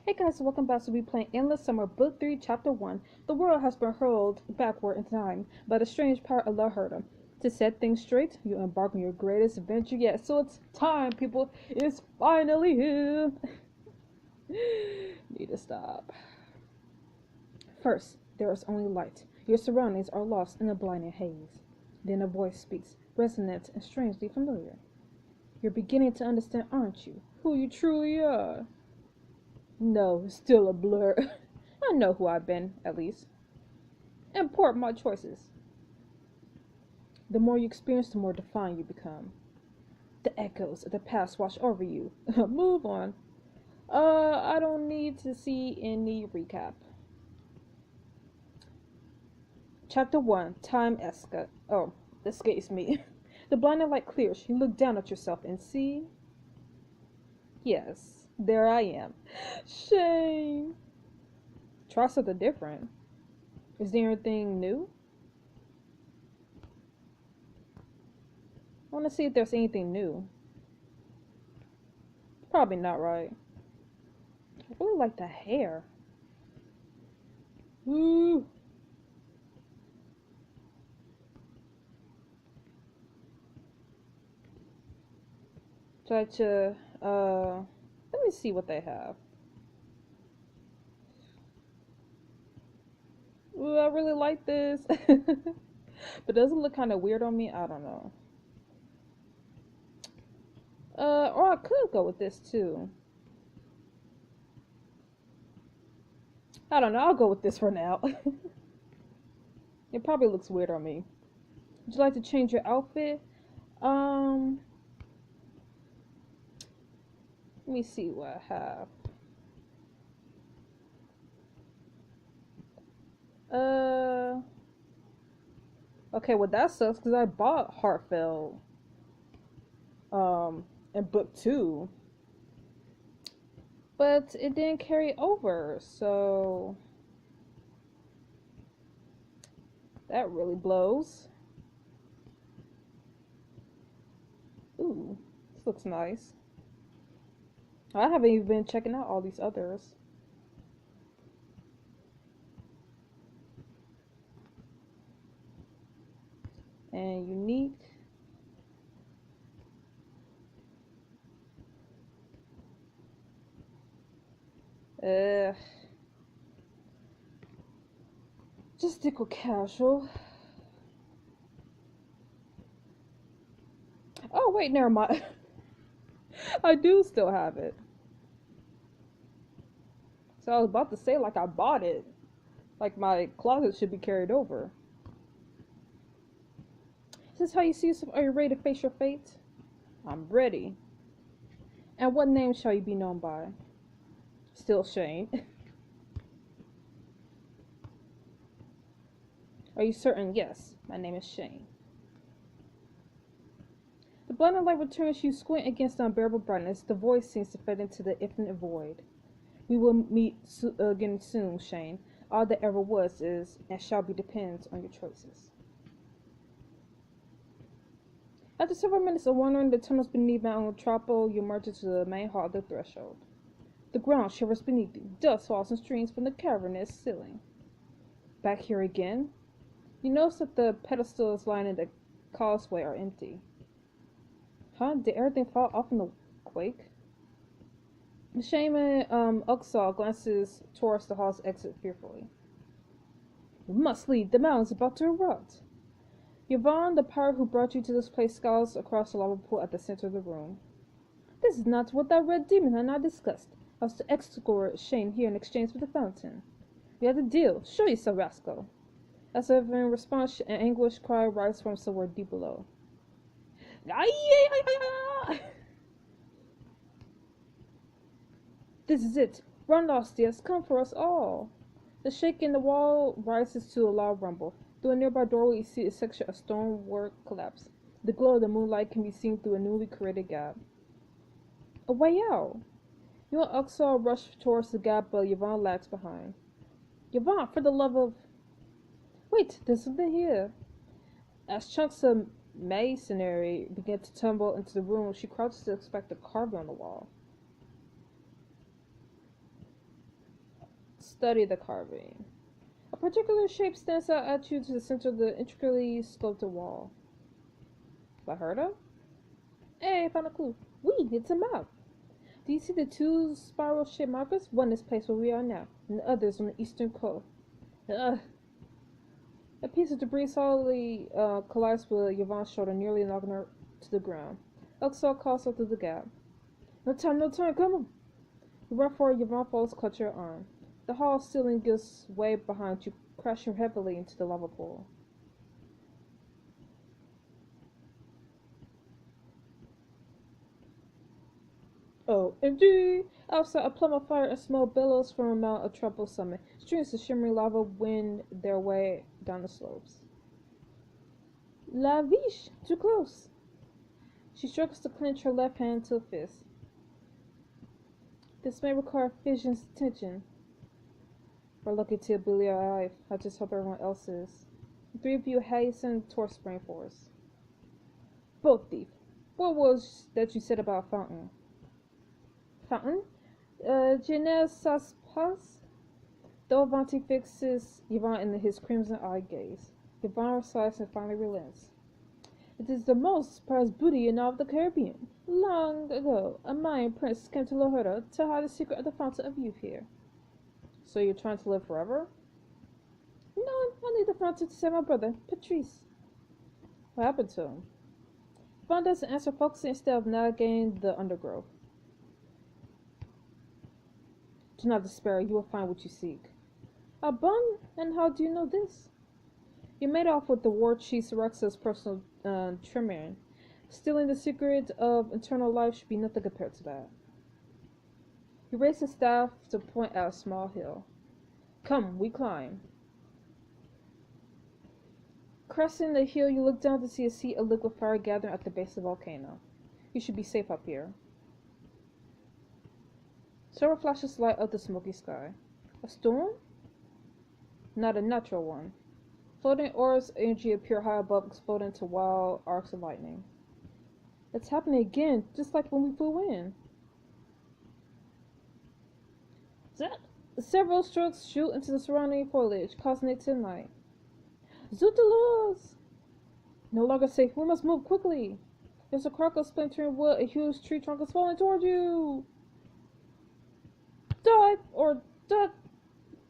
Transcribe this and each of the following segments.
Hey guys, welcome back. So we playing Endless Summer, Book 3, Chapter 1. The world has been hurled backward in time by the strange power of La Huerta. To set things straight, you embark on your greatest adventure yet. So it's time, people. It's finally here. Need to stop. First, there is only light. Your surroundings are lost in a blinding haze. Then a voice speaks, resonant and strangely familiar. You're beginning to understand, aren't you? Who you truly are. No, it's still a blur. I know who I've been, at least. Import my choices. The more you experience, the more defined you become. The echoes of the past wash over you. Move on. I don't need to see any recap. Chapter 1, Time Esca. Oh, escapes me. The blinding light clears. You look down at yourself and see. Yes, there I am. Shame. Try something different. Is there anything new? I want to see if there's anything new. Probably not, right? I really like the hair. Ooh. Try to, let me see what they have. Ooh, I really like this. But does it look kind of weird on me? I don't know. Or I could go with this too. I don't know. I'll go with this for now. It probably looks weird on me. Would you like to change your outfit? Um, Let me see what I have. Okay, well that sucks because I bought Hartfeld, in book 2, but it didn't carry over, so that really blows. Ooh, this looks nice. I haven't even been checking out all these others. And unique. Just stick with casual. Oh wait, never mind. I do still have it. So I was about to say like I bought it. Like my closet should be carried over. Is this how you see yourself? Are you ready to face your fate? I'm ready. And what name shall you be known by? Still Shane. Are you certain? Yes, my name is Shane. The blinding light returns. You squint against the unbearable brightness. The voice seems to fade into the infinite void. We will meet again soon, Shane. All that ever was is and shall be depends on your choices. After several minutes of wandering the tunnels beneath Mount Tropo, you emerge into the main hall of the threshold. The ground shivers beneath you. Dust falls in streams from the cavernous ceiling. Back here again? You notice that the pedestals lining the causeway are empty. Huh? Did everything fall off in the quake? The shaman, Uxal glances towards the hall's exit fearfully. We must leave. The mountain's about to erupt. Yvonne, the pirate who brought you to this place, scowls across the lava pool at the center of the room. This is not what that red demon and I discussed. I was to escort Shane here in exchange for the fountain. We had a deal. Show yourself, rascal. As if in response, an anguished cry rises from somewhere deep below. This is it. Run, Losty, has come for us all. The shake in the wall rises to a loud rumble. Through a nearby doorway, you see a section of stonework collapse. The glow of the moonlight can be seen through a newly created gap. A way out! You and Uxal rush towards the gap, but Yvonne lags behind. Yvonne, for the love of... Wait, there's something here. As chunks of masonry begin to tumble into the room, she crouches to inspect the carving on the wall. Study the carving. A particular shape stands out at you to the center of the intricately sculpted wall. La Huerta? Hey, I found a clue. It's a map. Do you see the two spiral-shaped markers? One is placed where we are now, and the other is on the eastern coast. Ugh. A piece of debris solidly collides with Yvonne's shoulder, nearly knocking her to the ground. Elxar calls her through the gap. No time, come on! You run forward, Yvonne falls, clutch your arm. The hall ceiling gives way behind you, crashing heavily into the lava pool. OMG! Outside, a plum of fire and smoke billows from a mount of troubled summit. Streams of shimmering lava wind their way down the slopes. La Viche! Too close! She struggles to clench her left hand to a fist. This may require Fission's attention. We're lucky to be alive. I just hope everyone else is. The three of you hasten towards Springforest. Both thief. What was that you said about Fountain? Fountain? Je ne sais pas. Though Avanti fixes Yvonne in his crimson eye gaze, Yvonne sighs and finally relents. It is the most prized booty in all of the Caribbean. Long ago, a Mayan prince came to La Huerta to hide the secret of the Fountain of Youth here. So you're trying to live forever? No, I need the fountain to save my brother, Patrice. What happened to him? Yvonne doesn't answer, focusing instead of navigating the undergrowth. Do not despair, you will find what you seek. A bun? And how do you know this? You made off with the war chief Rex's personal tremor. Stealing the secret of eternal life should be nothing compared to that. He raised his staff to point out a small hill. Come, we climb. Cresting the hill, you look down to see a sea of liquid fire gathering at the base of the volcano. You should be safe up here. Several flashes light up the smoky sky. A storm? Not a natural one. Floating auras of energy appear high above, exploding into wild arcs of lightning. It's happening again, just like when we flew in. Several strokes shoot into the surrounding foliage, causing it to ignite. Zutalos! No longer safe, we must move quickly. There's a crackle of splintering wood, a huge tree trunk is falling toward you. Dive or duck!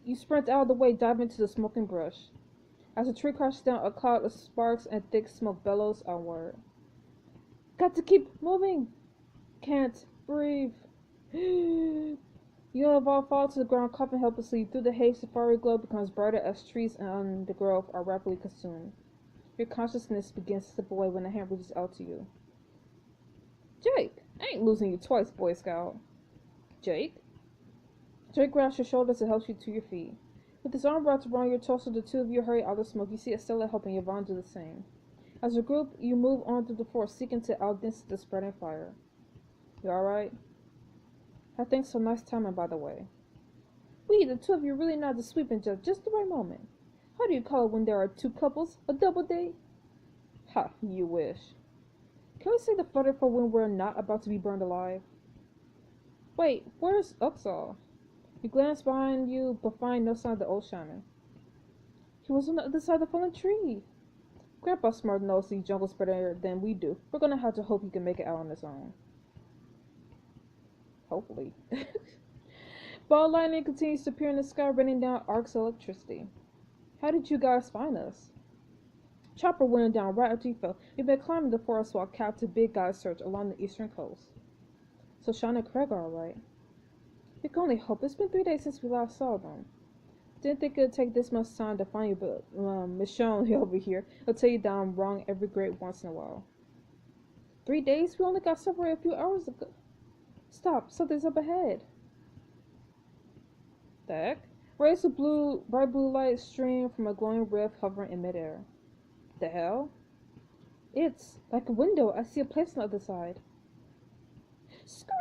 You sprint out of the way, dive into the smoking brush. As the tree crashes down, a cloud of sparks and thick smoke bellows onward. Got to keep moving! Can't breathe. You all fall to the ground, coughing helplessly. Through the haze, the fiery glow becomes brighter as trees and the grove are rapidly consumed. Your consciousness begins to slip away when a hand reaches out to you. Jake! I ain't losing you twice, Boy Scout. Jake? Jake grabs your shoulders and helps you to your feet. With his arm wrapped around your torso, the two of you hurry out of the smoke. You see Estella helping Yvonne do the same. As a group, you move on through the forest, seeking to outdistance the spreading fire. You alright? I think so. Nice timing, by the way. The two of you really know how to sweep in just the right moment. How do you call it when there are two couples? A double date? Ha, you wish. Can we say the further for when we're not about to be burned alive? Wait, where's Uxall? You glance behind you, but find no sign of the old shaman. He was on the other side of the fallen tree. Grandpa Smart knows these jungles better than we do. We're gonna have to hope he can make it out on his own. Hopefully. Ball lightning continues to appear in the sky, raining down arcs of electricity. How did you guys find us? Chopper went down right after you fell. You've been climbing the forest while Captain Big Guy search along the eastern coast. So Sean and Craig are alright. We can only hope. It's been 3 days since we last saw them. Didn't think it'd take this much time to find you, but Michonne over here will tell you that I'm wrong every great once in a while. 3 days? We only got separated a few hours ago. Stop, something's up ahead. The heck? Rays of bright blue light stream from a glowing rift hovering in midair. The hell? It's like a window. I see a place on the other side. Scream!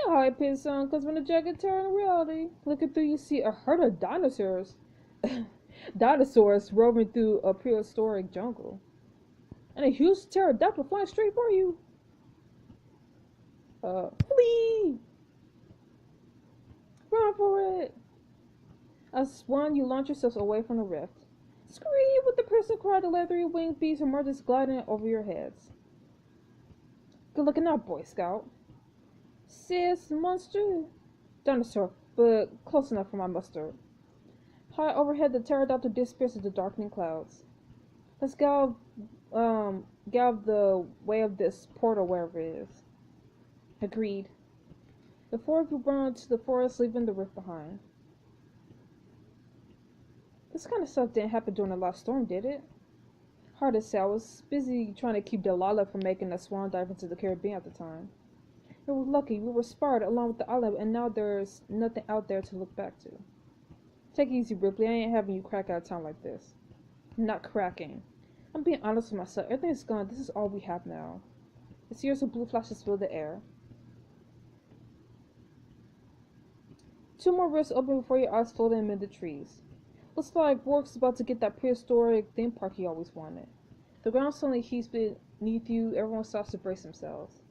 High-pitched sound comes from the jagged terror in reality. Looking through, you see a herd of dinosaurs. Dinosaurs roaming through a prehistoric jungle. And a huge pterodactyl flying straight for you. Flee! Run for it! As one, you launch yourselves away from the rift. Scream with the person cried, the leathery winged beast emerges gliding over your heads. Good looking out, Boy Scout. Sis, monster. Dinosaur, but close enough for my mustard. High overhead, the pterodactyl disappears into darkening clouds. Let's go, get out of the way of this portal, wherever it is. Agreed. The four of you run to the forest, leaving the rift behind. This kind of stuff didn't happen during the last storm, did it? Hard to say. I was busy trying to keep Delilah from making a swan dive into the Caribbean at the time. We were lucky. We were spared along with the island, and now there's nothing out there to look back to. Take it easy, Ripley. I ain't having you crack out of town like this. I'm not cracking. I'm being honest with myself. Everything's gone. This is all we have now. A series of blue flashes fill the air. 2 more rifts open before your eyes floating amid the trees. Looks like Rourke's about to get that prehistoric theme park he always wanted. The ground suddenly heaves beneath you. Everyone stops to brace themselves.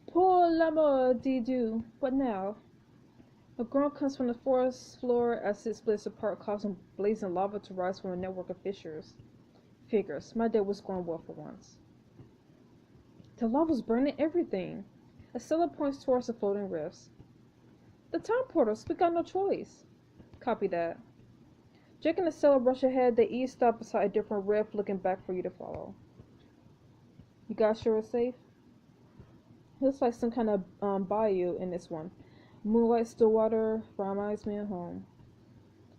Pour l'amour de Dieu. What now? A groan comes from the forest floor as it splits apart, causing blazing lava to rise from a network of fissures. Figures. My day was going well for once. The lava's burning everything. Estella points towards the floating rifts. The time portals. We got no choice. Copy that. Jake and Estella rush ahead. They each stop beside a different rift, looking back for you to follow. You guys sure it's safe? Looks like some kind of bayou in this one. Moonlight, still water, reminds me of home.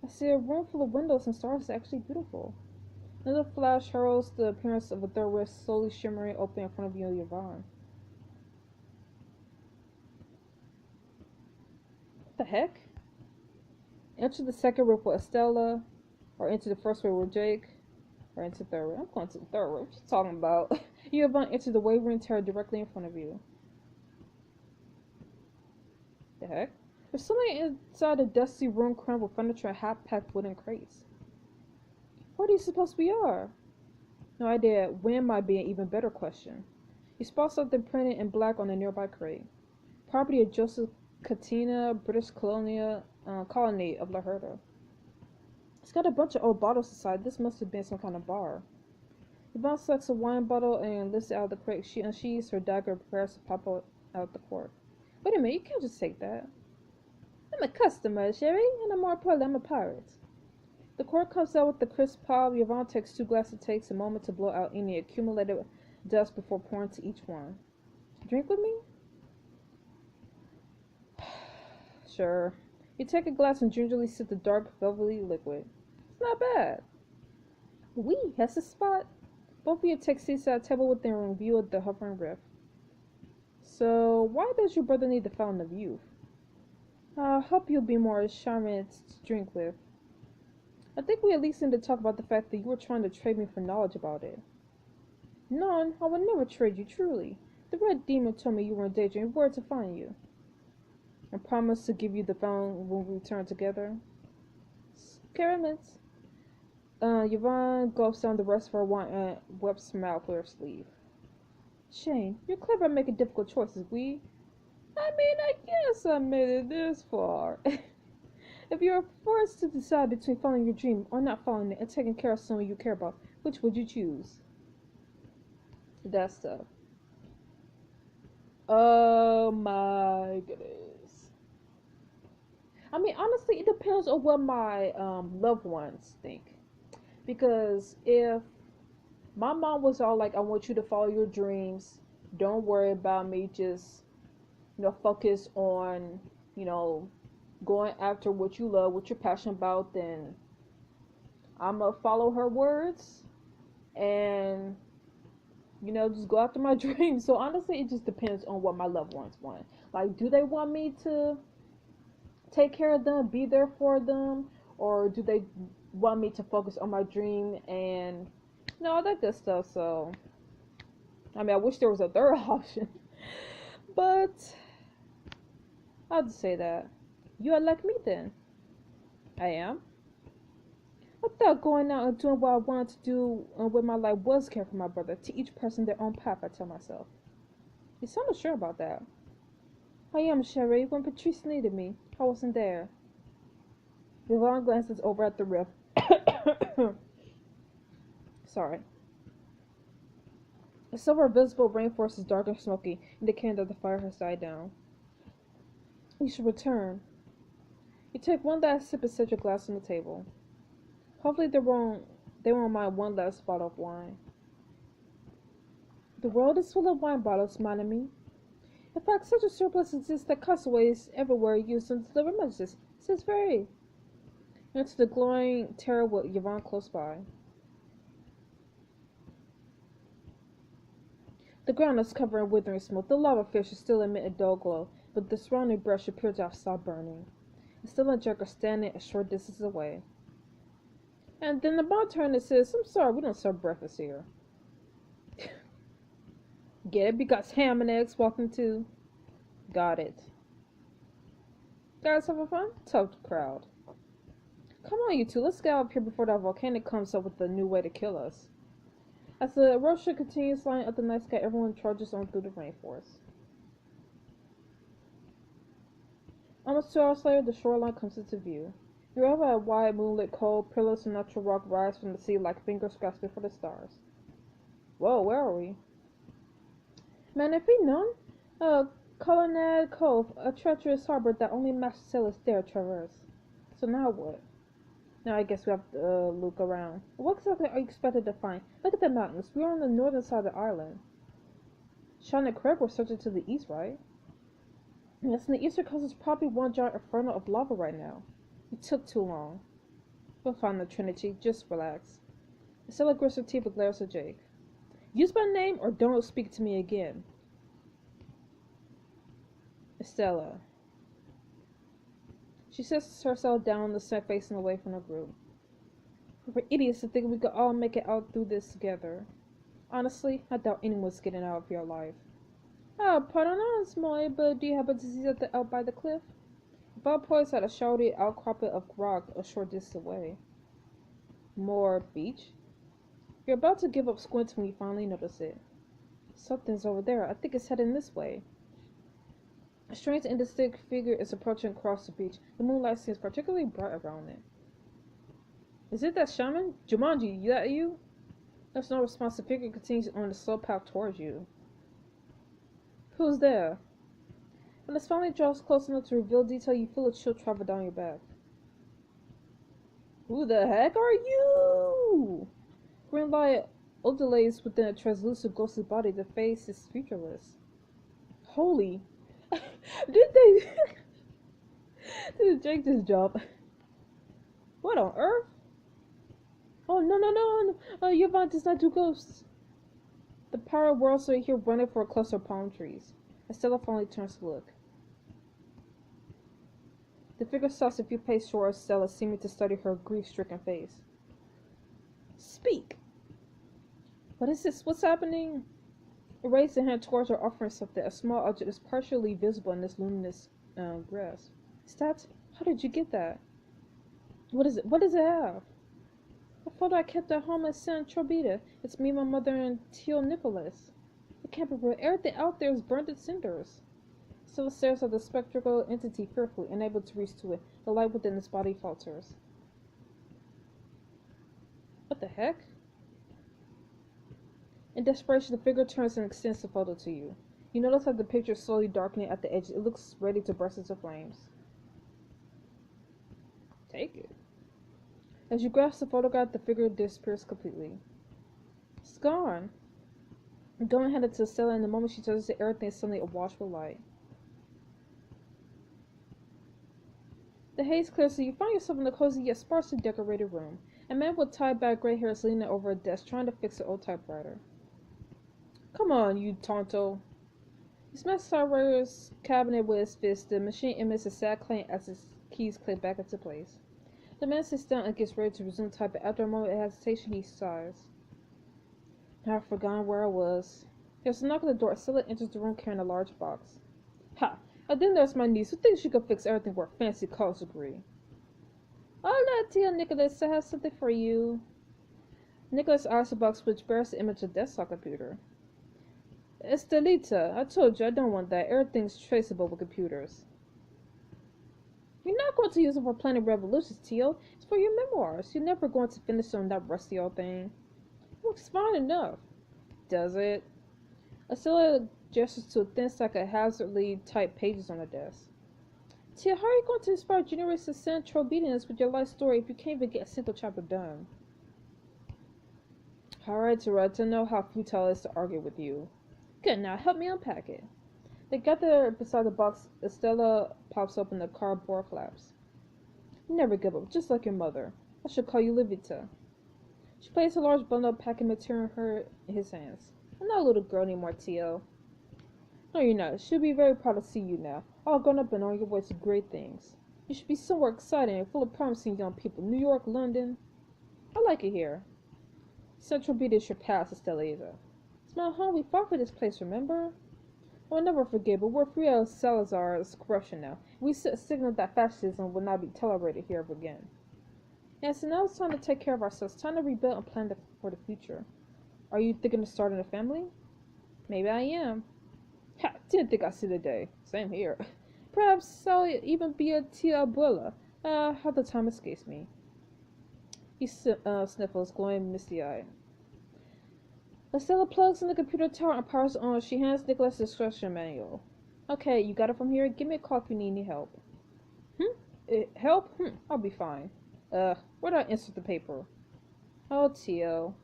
I see a room full of windows and stars. It's actually beautiful. Another flash heralds the appearance of a third rift slowly shimmering open in front of you and Yvonne. What the heck? Enter the second rift with Estella, or into the first rift with Jake, or into the third rift. I'm going to the third rift. What you talking about? You and Yvonne enter the wavering terror directly in front of you. The heck? There's something inside a dusty room crammed with furniture and half-packed wooden crates. Where do you suppose we are? No idea. When might be an even better question. You spot something printed in black on a nearby crate. Property of Joseph Katina, British colony of La Huerta. It's got a bunch of old bottles inside. This must have been some kind of bar. Yvonne selects a wine bottle and lifts it out of the crate. She unsheathes her dagger and prepares to pop out the cork. Wait a minute, you can't just take that. I'm a customer, Sherry, and more importantly, I'm a pirate. The cork comes out with the crisp pop. Yvonne takes 2 glasses and takes a moment to blow out any accumulated dust before pouring to each one. Drink with me? Sure. You take a glass and gingerly sip the dark, velvety liquid. It's not bad. Oui, that's the spot. Both of you take seats at a table within view of the hovering rift. So, why does your brother need the fountain of youth? I hope you'll be more charming to drink with. I think we at least need to talk about the fact that you were trying to trade me for knowledge about it. None, I would never trade you, truly. The red demon told me you were in danger and where to find you. And promised to give you the fountain when we return together. Caramels. Yvonne gulps down the rest of her wine and wipes her mouth with her sleeve. Shane, you're clever at making difficult choices. I guess I made it this far. If you were forced to decide between following your dream or not following it and taking care of someone you care about, which would you choose? That stuff. Oh my goodness. I mean, honestly, it depends on what my loved ones think. Because if my mom was all like, I want you to follow your dreams, don't worry about me, just, focus on, going after what you love, what you're passionate about, then I'm going to follow her words and, just go after my dreams. So honestly, it just depends on what my loved ones want. Like, do they want me to take care of them, be there for them, or do they want me to focus on my dream and, all that good stuff? So, I mean, I wish there was a third option, but I'll just say that. You are like me then. I am. I thought going out and doing what I wanted to do with my life was care for my brother. To each person their own path, I tell myself. You sound sure about that. I am, Sherry. When Patrice needed me, I wasn't there. Yvonne glances over at the rift. Sorry. The silver visible rainforest is dark and smoky, indicating that the fire has died down. We should return. You take one last sip and set your glass on the table. Hopefully they won't mind one last bottle of wine. The world is full of wine bottles, mon ami. In fact, such a surplus exists that castaways everywhere use them to deliver messages. Says very. Into the glowing terror with Yvonne close by. The ground is covered in withering smoke. The lava fish still emit a dull glow, but the surrounding brush appears to have stopped burning. And still and Jack are standing a short distance away. And then the bartender says, I'm sorry, we don't serve breakfast here. Get it? Because ham and eggs walking too. Got it. Guys having fun? Tough crowd. Come on, you two, let's get out of here before that volcano comes up with a new way to kill us. As the eruption continues flying up the night sky, everyone charges on through the rainforest. Almost 2 hours later, the shoreline comes into view. You're over a wide, moonlit cove. Pillars of natural rock rise from the sea like fingers grasping for the stars. Whoa, where are we? Man, if we'd known, Colonnade Cove, a treacherous harbor that only master sailors dare traverse. So now what? Now I guess we have to look around. What exactly are you expected to find? Look at the mountains. We're on the northern side of the island. Sean and Craig were searching to the east, right? Yes, and the eastern coast is probably one giant inferno of lava right now. It took too long. We'll find the Trinity. Just relax. Estella grits her teeth and glares at Jake. Use my name or don't speak to me again. Estella. She sits herself down on the set, facing away from the group. We're idiots to think we could all make it out through this together. Honestly, I doubt anyone's getting out of your life. Oh, pardon us, Moy, but do you happen to see that out by the cliff? Bob points at a shouty outcropping of rock a short distance away. More beach? You're about to give up squinting when you finally notice it. Something's over there. I think it's heading this way. A strange indistinct figure is approaching across the beach. The moonlight seems particularly bright around it. Is it that shaman? Jumanji, that you? There's no response. The figure continues on the slow path towards you. Who's there? When it finally draws close enough to reveal detail, you feel a chill travel down your back. Who the heck are you? Green light undulates within a translucent ghostly body. The face is featureless. Holy... Did Jake just jump? What on earth? Oh, no. Yvonne does not do ghosts. The power whirls are here running for a cluster of palm trees. Estella finally turns to look. The figure stops a few paces short of Stella, seeming to study her grief-stricken face. Speak! What is this? What's happening? It raised a hand towards her, offering something. A small object is partially visible in this luminous grass. Stats? How did you get that? What is it? What does it have? A photo I kept at home in San Trobita. It's me, my mother, and Tio Nicholas. It can't be real. Everything out there is burned to cinders. Stella stares at the spectral entity fearfully, unable to reach to it. The light within its body falters. What the heck? In desperation, the figure turns and extends the photo to you. You notice that the picture is slowly darkening at the edge. It looks ready to burst into flames. Take it. As you grasp the photograph, the figure disappears completely. It's gone. Going headed to Stella, and the moment she touches it, everything is suddenly awash with light. The haze clears, so you find yourself in a cozy yet sparsely decorated room. A man with tied back gray hair is leaning over a desk, trying to fix an old typewriter. Come on, you tonto. He smashes Cyber's cabinet with his fist. The machine emits a sad clang as his keys click back into place. The man sits down and gets ready to resume typing. After a moment of hesitation, he sighs. I've forgotten where I was. There's a knock on the door. Stella enters the room carrying a large box. Ha! And then there's my niece, who thinks she could fix everything with a fancy college degree. Hola, Tia Nicholas, I have something for you. Nicholas eyes the box, which bears the image of a desktop computer. Estelita, I told you I don't want that. Everything's traceable with computers. You're not going to use it for planning revolutions, Teal. It's for your memoirs. You're never going to finish on that rusty old thing. It looks fine enough. Does it? Acela gestures to a thin stack of hazardly typed pages on the desk. Tia, how are you going to inspire generations of central obedience with your life story if you can't even get a single chapter done? Alright, Huerta, I know how futile it is to argue with you. Good, now help me unpack it. They gather beside the box. Estella pops open the cardboard flaps. Never give up, just like your mother. I should call you Livita. She placed a large bundle of packing material in his hands. I'm not a little girl anymore, Tio. No, you're not. She'll be very proud to see you now, all grown up and on your way to great things. You should be somewhere exciting and full of promising young people. New York, London. I like it here. Central Beat is your past, Estella. It's my home. We fought for this place, remember? I'll never forget, but we're free of Salazar's corruption now. We signaled that fascism will not be tolerated here again. Yeah, so now it's time to take care of ourselves, time to rebuild and plan for the future. Are you thinking of starting a family? Maybe I am. Ha, didn't think I'd see the day. Same here. Perhaps I'll even be a tia abuela. How the time escapes me. He sniffles, glowing misty-eyed. Estella plugs in the computer tower and powers on. She hands Nicholas the instruction manual. Okay, you got it from here? Give me a call if you need any help. Help? I'll be fine. Where do I insert the paper? Oh, Tio.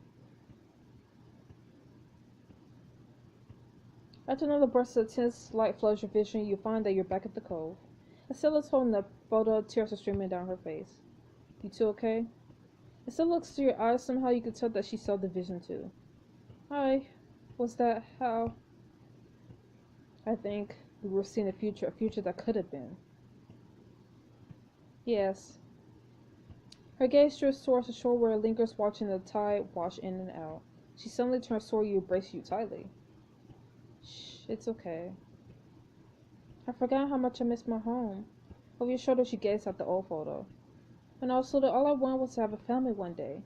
After another burst of tense light floods your vision, you find that you're back at the cove. Estella's holding the photo, tears are streaming down her face. You two okay? Estella looks through your eyes. Somehow you could tell that she saw the vision too. Hi. Was that how? I think we were seeing a future that could have been. Yes. Her gaze drifts towards the shore where it lingers, watching the tide wash in and out. She suddenly turns toward you, embrace you tightly. Shh, it's okay. I forgot how much I miss my home. Over your shoulder, she gazed at the old photo. When I was little, all I wanted was to have a family one day.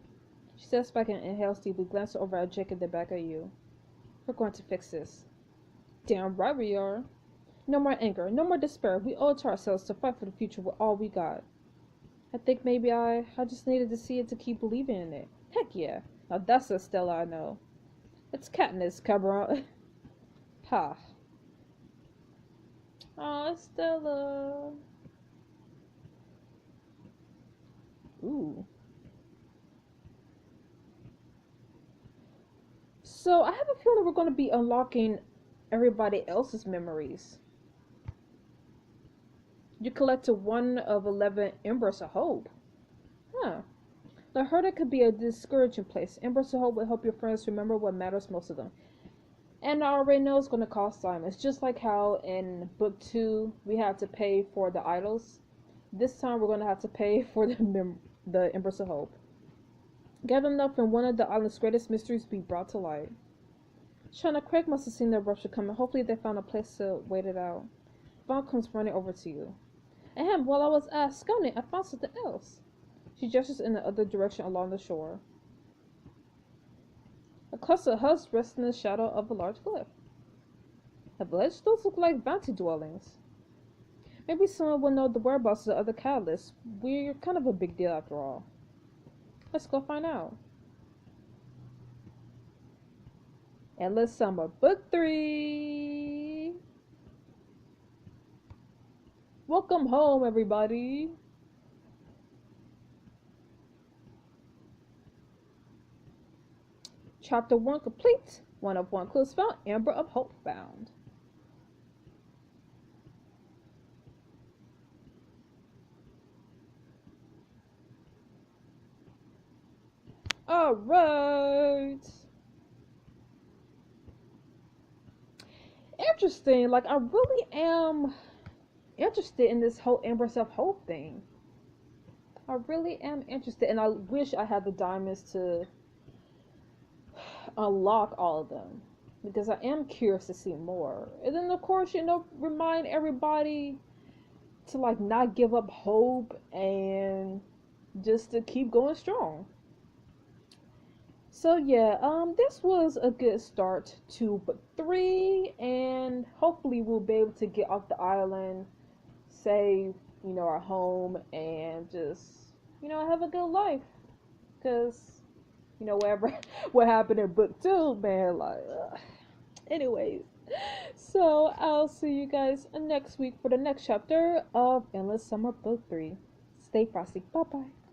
She steps back and inhales deeply, glances over at Jake and then back at you. We're going to fix this. Damn right we are. No more anger, no more despair. We owe it to ourselves to fight for the future with all we got. I think maybe I just needed to see it to keep believing in it. Heck yeah. Now that's a Stella I know. It's Katniss, Cabron. Ha. Aw, Stella. Ooh. So I have a feeling we're going to be unlocking everybody else's memories. You collected 1 of 11 Embers of Hope. Huh. The Huerta could be a discouraging place. Embers of Hope will help your friends remember what matters most to them. And I already know it's going to cost time. It's just like how in book 2 we had to pay for the idols. This time we're going to have to pay for the Embers of Hope. Gather enough and one of the island's greatest mysteries be brought to light. Shauna, Craig must have seen the eruption coming. Hopefully they found a place to wait it out. Vaughn comes running over to you. Ahem, while I was scouting, I found something else. She gestures in the other direction along the shore. A cluster of huts rests in the shadow of a large cliff. A village? Those look like bounty dwellings. Maybe someone will know the whereabouts of the other catalysts. We're kind of a big deal after all. Let's go find out. Endless Summer, Book 3! Welcome home, everybody! Chapter 1 complete. 1 of 1 clues found. Ember of Hope found. Alright. Interesting. Like, I really am interested in this whole Ember of Hope thing. I really am interested, and I wish I had the diamonds to unlock all of them, because I am curious to see more. And then of course, remind everybody to like not give up hope and just to keep going strong. So yeah, this was a good start to book 3, and hopefully we'll be able to get off the island, say our home and just, have a good life. Because, whatever, what happened in book 2, man, like, anyways. So, I'll see you guys next week for the next chapter of Endless Summer Book 3. Stay frosty. Bye bye.